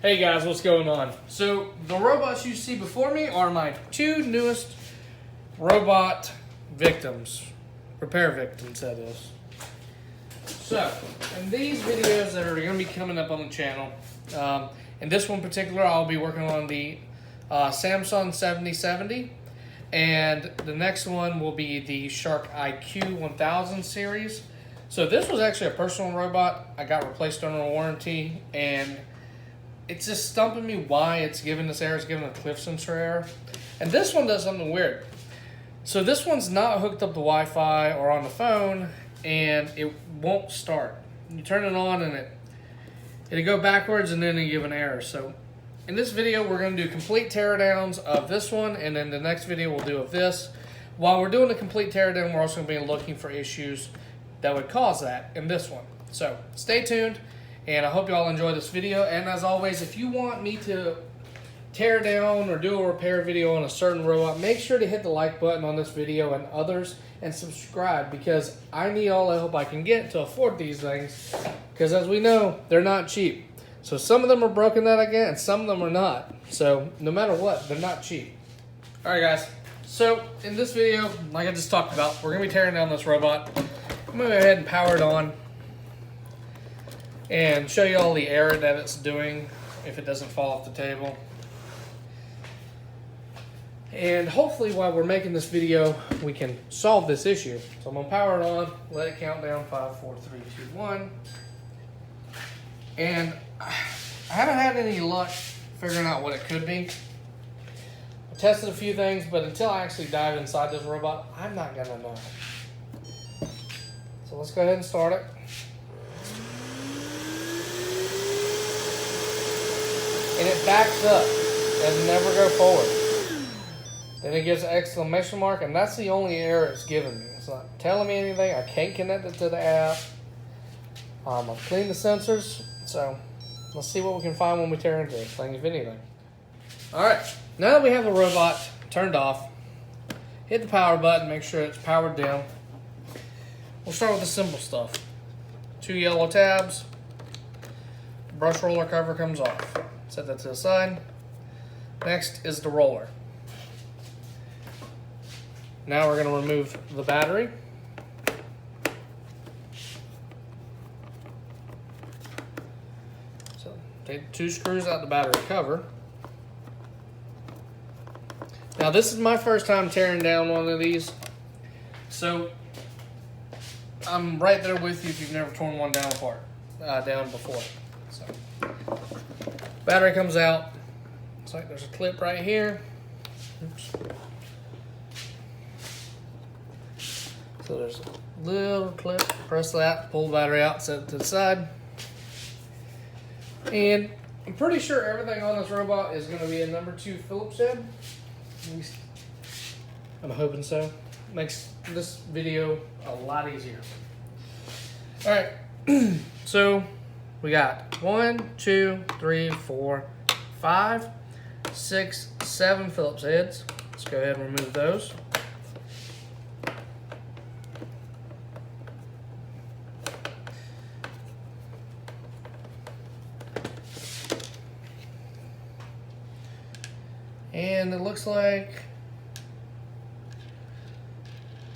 Hey guys, what's going on? So the robots you see before me are my two newest robot victims, repair victims that is. So in these videos that are going to be coming up on the channel, in this one particular I'll be working on the Samsung 7070, and the next one will be the Shark IQ 1000 series. So this was actually a personal robot. I got replaced under warranty, and it's just stumping me why it's giving this error. It's giving a cliff sensor error. And this one does something weird. So this one's not hooked up to Wi-Fi or on the phone, and it won't start. You turn it on and it'll go backwards and then it'll give an error. So in this video, we're going to do complete teardowns of this one, and then the next video we'll do of this. While we're doing the complete teardown, we're also going to be looking for issues that would cause that in this one. So stay tuned. And I hope you all enjoy this video. And as always, if you want me to tear down or do a repair video on a certain robot, make sure to hit the like button on this video and others, and subscribe, because I need all the help I can get to afford these things. Because as we know, they're not cheap. So some of them are broken that I get, and some of them are not. So no matter what, they're not cheap. Alright guys, so in this video, like I just talked about, we're going to be tearing down this robot. I'm going to go ahead and power it on and show you all the error that it's doing if it doesn't fall off the table. And hopefully while we're making this video, we can solve this issue. So I'm gonna power it on, let it count down, 5, 4, 3, 2, 1. And I haven't had any luck figuring out what it could be. I tested a few things, but until I actually dive inside this robot, I'm not gonna know. So let's go ahead and start it. And it backs up and never go forward. Then it gives an exclamation mark, and that's the only error it's giving me. It's not telling me anything. I can't connect it to the app. I've cleaned the sensors, so let's see what we can find when we tear into this thing, if anything. Alright, now that we have the robot turned off, hit the power button, make sure it's powered down. We'll start with the simple stuff. 2 yellow tabs. Brush roller cover comes off. Set that to the side. Next is the roller. Now we're going to remove the battery. So take 2 screws out the battery cover. Now this is my first time tearing down one of these, so I'm right there with you if you've never torn one down before. So battery comes out. Looks like there's a clip right here. Oops. So there's a little clip. Press that, pull the battery out, set it to the side. And I'm pretty sure everything on this robot is going to be a number 2 Phillips head. At least I'm hoping so. Makes this video a lot easier. Alright, so we got 1, 2, 3, 4, 5, 6, 7 Phillips heads. Let's go ahead and remove those. And it looks like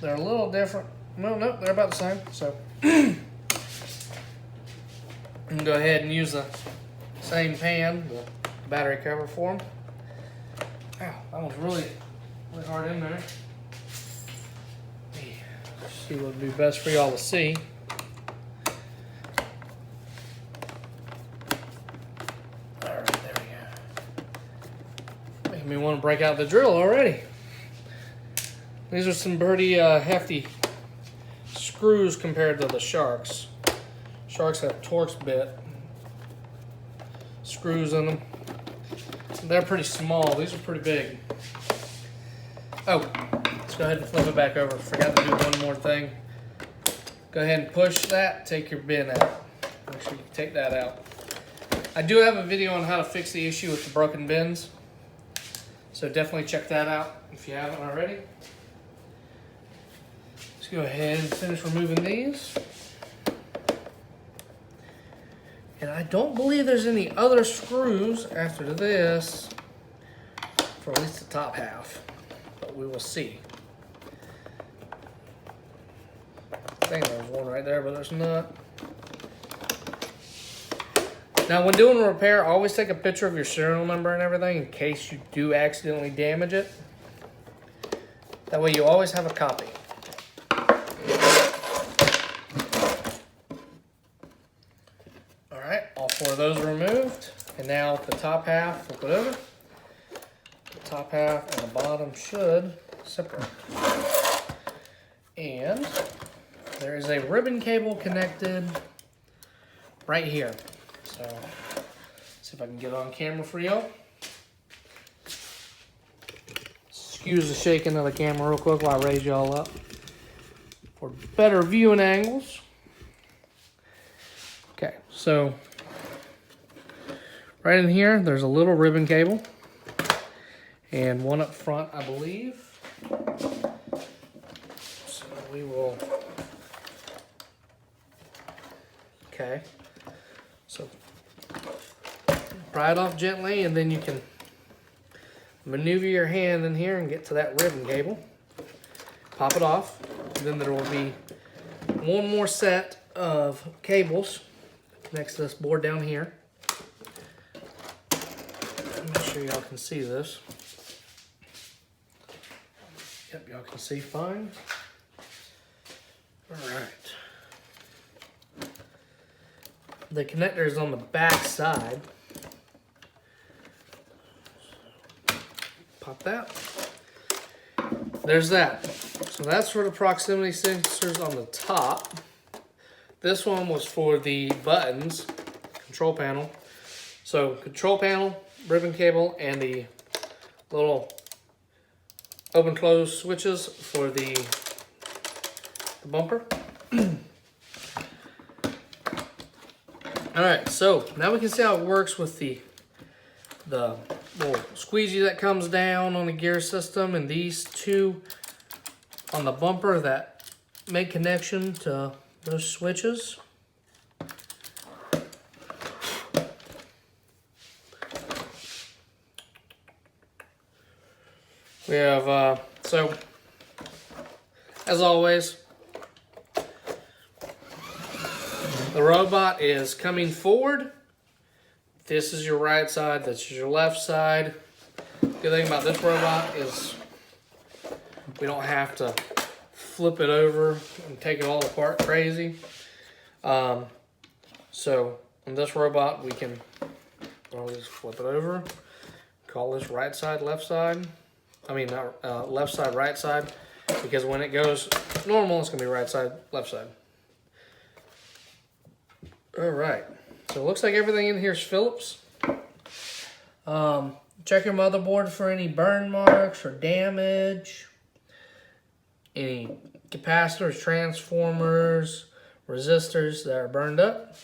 they're a little different. Well, no, they're about the same. So I'm going to go ahead and use the same pan, the battery cover for them. Ow, that one's really hard in there. See what would be best for y'all to see. Alright, there we go. Making me want to break out the drill already. These are some pretty hefty screws compared to the Sharks. Sharks have Torx bit screws in them. They're pretty small. These are pretty big. Oh, let's go ahead and flip it back over. Forgot to do one more thing. Go ahead and push that. Take your bin out. Make sure you take that out. I do have a video on how to fix the issue with the broken bins, so definitely check that out if you haven't already. Let's go ahead and finish removing these. And I don't believe there's any other screws after this, for at least the top half, but we will see. I think there's one right there, but there's not. Now, when doing a repair, always take a picture of your serial number and everything in case you do accidentally damage it. That way you always have a copy. Alright, all 4 of those are removed. And now the top half, flip it over. The top half and the bottom should separate. And there is a ribbon cable connected right here. So, see if I can get it on camera for y'all. Excuse the shaking of the camera real quick while I raise y'all up for better viewing angles. Okay, so right in here, there's a little ribbon cable and one up front, I believe. So we will, okay. So pry it off gently, and then you can maneuver your hand in here and get to that ribbon cable. Pop it off. And then there will be one more set of cables next to this board down here. Make sure y'all can see this. Yep, y'all can see fine. All right. The connector is on the back side. Pop that. There's that. So that's for the proximity sensors on the top. This one was for the buttons, control panel. So control panel, ribbon cable, and the little open close switches for the bumper. Alright, so now we can see how it works with the little squeegee that comes down on the gear system, and these 2 on the bumper that make connection to those switches. We have, so as always, the robot is coming forward. This is your right side, this is your left side. The good thing about this robot is we don't have to flip it over and take it all apart crazy. So on this robot, we can, I'll just flip it over, call this right side, left side. I mean, left side, right side, because when it goes normal, it's gonna be right side, left side. All right, so it looks like everything in here is Phillips. Check your motherboard for any burn marks or damage, any capacitors, transformers, resistors that are burned up.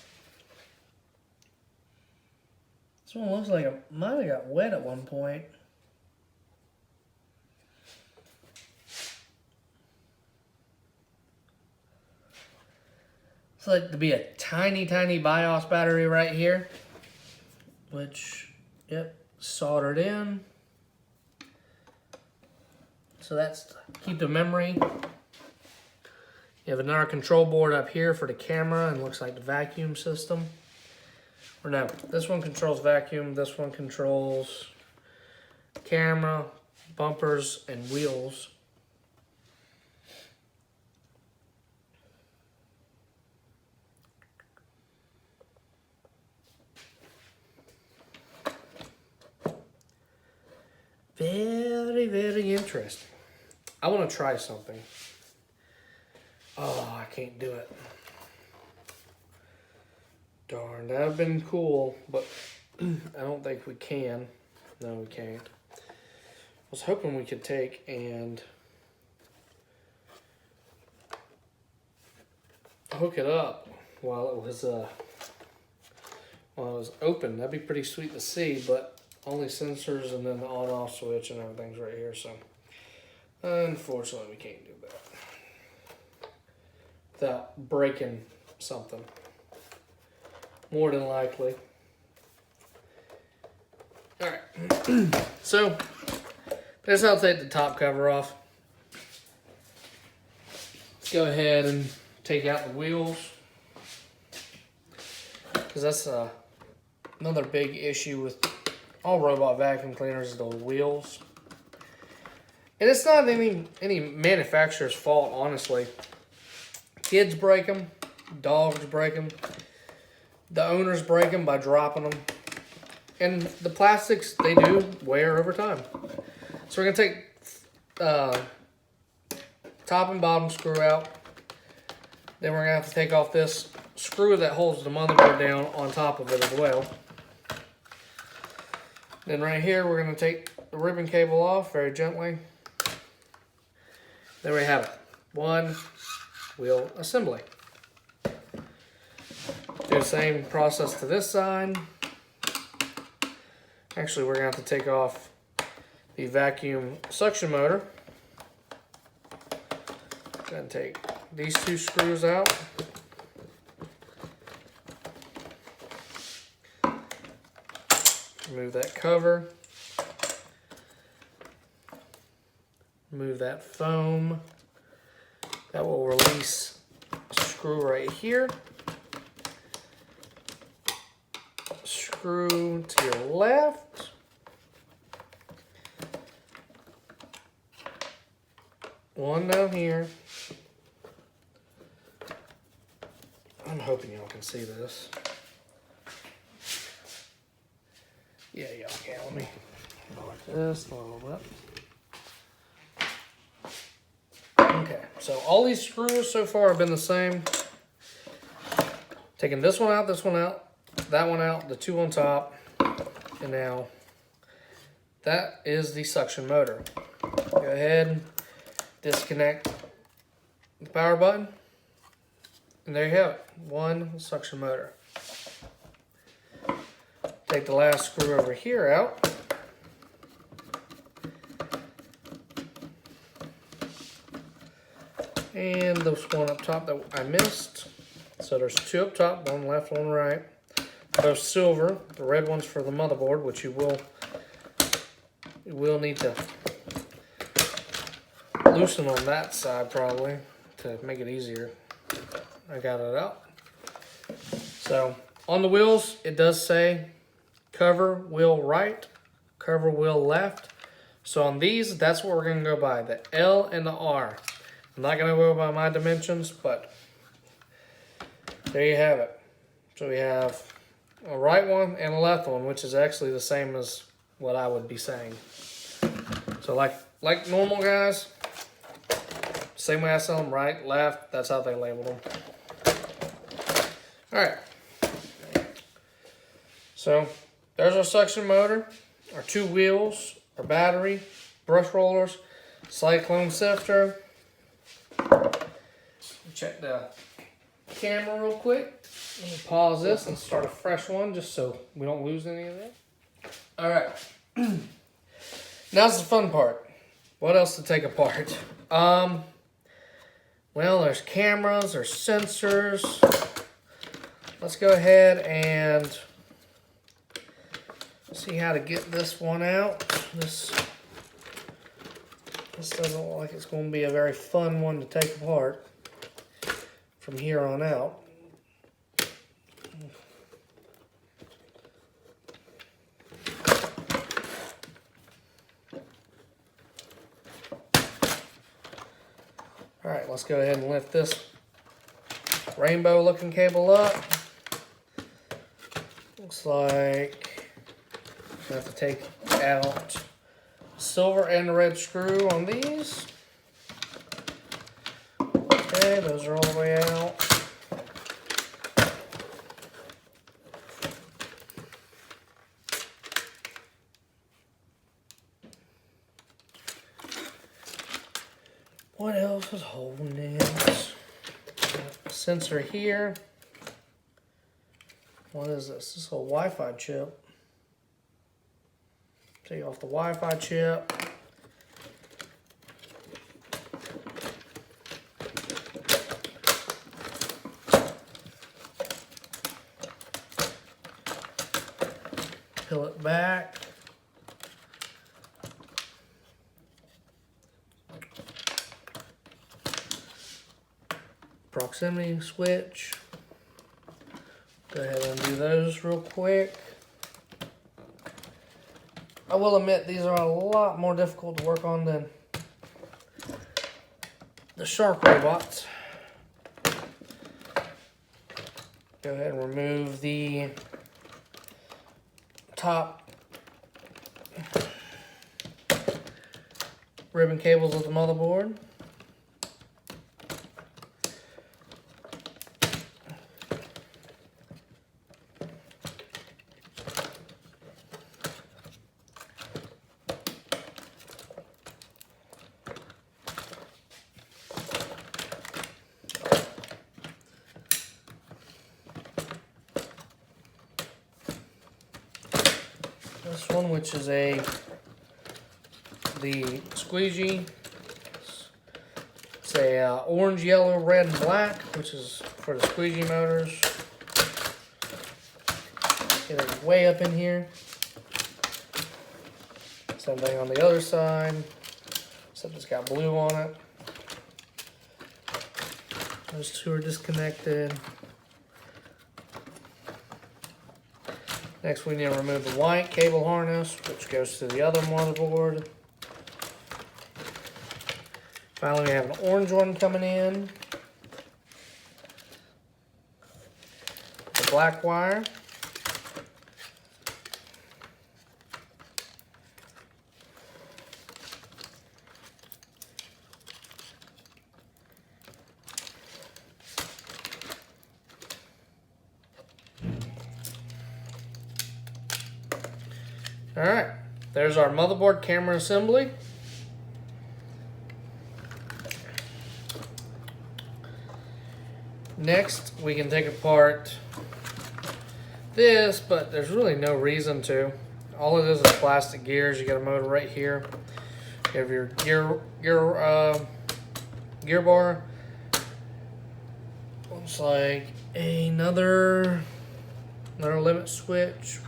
This one looks like it might have got wet at one point. It's like to be a tiny, tiny BIOS battery right here, which, yep, soldered in. So that's to keep the memory. You have another control board up here for the camera, and looks like the vacuum system. Or no, this one controls vacuum, this one controls camera, bumpers, and wheels. Very, very interesting. I want to try something. Oh, I can't do it. Darn, that would have been cool, but I don't think we can. No, we can't. I was hoping we could take and hook it up while it was open. That'd be pretty sweet to see, but only sensors and then the on-off switch and everything's right here, so unfortunately we can't do that without breaking something. more than likely. Alright, so there's how to take the top cover off. Let's go ahead and take out the wheels, because that's another big issue with all robot vacuum cleaners is those wheels. And it's not any manufacturer's fault, honestly. Kids break them, dogs break them, the owners break them by dropping them. And the plastics, they do wear over time. So we're going to take top and bottom screw out. Then we're going to have to take off this screw that holds the motherboard down on top of it as well. Then right here, we're going to take the ribbon cable off very gently. There we have it. One wheel assembly. Do the same process to this side. Actually, we're going to have to take off the vacuum suction motor. Then take these two screws out. Remove that cover. Remove that foam. That will release a screw right here. Screw to your left. One down here. I'm hoping y'all can see this. Yeah, y'all can. Let me go like this a little bit. Okay, so all these screws so far have been the same. Taking this one out, that one out, the two on top, and now that is the suction motor. Go ahead and disconnect the power button, and there you have it, one suction motor. Take the last screw over here out. And this one up top that I missed. So there's two up top, one left, one right. Both silver. The red one's for the motherboard, which you will need to loosen on that side probably to make it easier. I got it out. So on the wheels, it does say cover wheel right, cover wheel left. So on these, that's what we're going to go by, the L and the R. I'm not going to go by my dimensions, but there you have it. So we have a right one and a left one, which is actually the same as what I would be saying. So like normal guys, same way I sell them, right, left, that's how they label them. All right. So there's our suction motor, our two wheels, our battery, brush rollers, cyclone sifter. Check the camera real quick. Let me pause this and start a fresh one just so we don't lose any of that. All right. Now's the fun part. What else to take apart? Well, there's cameras, there's sensors. Let's go ahead and see how to get this one out. This doesn't look like it's going to be a very fun one to take apart from here on out. All right, let's go ahead and lift this rainbow looking cable up. Looks like I have to take out silver and the red screw on these. Okay, those are all the way out. What else is holding this? Sensor here. What is this? This is a Wi-Fi chip. Take off the Wi-Fi chip. peel it back. Proximity switch. Go ahead and do those real quick. I will admit these are a lot more difficult to work on than the shark robots. Go ahead and remove the top ribbon cables of the motherboard. This one, which is the squeegee. It's a orange, yellow, red, and black, which is for the squeegee motors. Get it way up in here. Same thing on the other side, except it's got blue on it. Those two are disconnected. Next, we need to remove the white cable harness, which goes to the other motherboard. Finally, we have an orange one coming in. The black wire. Alright, there's our motherboard camera assembly. Next, we can take apart this, but there's really no reason to. All it is plastic gears. You got a motor right here. You have your gear bar. Looks like another limit switch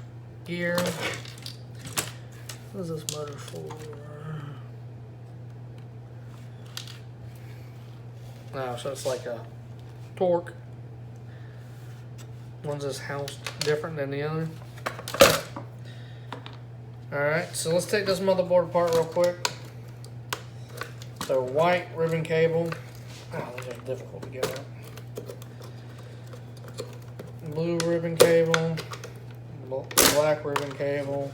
gear. What is this motor for? Oh, so it's like a torque. One's just housed different than the other. Alright, so let's take this motherboard apart real quick. So white ribbon cable. Oh, these are difficult to get out. Blue ribbon cable. Black ribbon cable.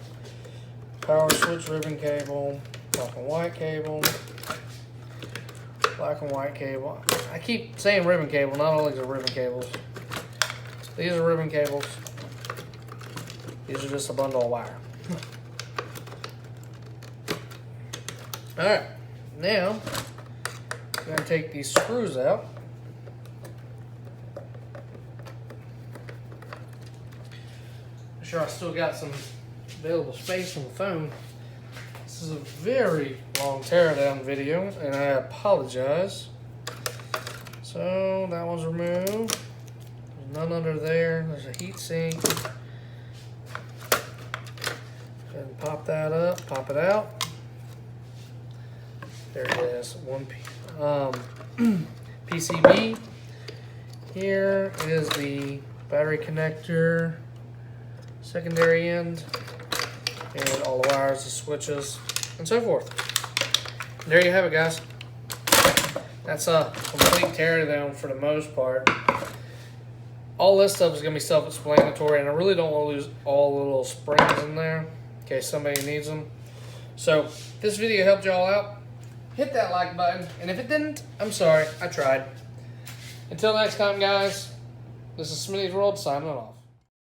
Power switch ribbon cable, black and white cable, black and white cable. I keep saying ribbon cable, not all these are ribbon cables. These are ribbon cables. These are just a bundle of wire. Alright, now I'm going to take these screws out. I'm sure I still got some available space on the phone. This is a very long teardown video, and I apologize. So that one's removed. There's none under there. There's a heat sink. Go ahead and pop that up, pop it out. There it is. One PCB. Here is the battery connector, secondary end, and all the wires, the switches, and so forth. There you have it, guys. That's a complete teardown for the most part. All this stuff is going to be self-explanatory, and I really don't want to lose all the little springs in there in case somebody needs them. So, if this video helped y'all out, hit that like button, and if it didn't, I'm sorry, I tried. Until next time, guys, this is Smitty's World signing off.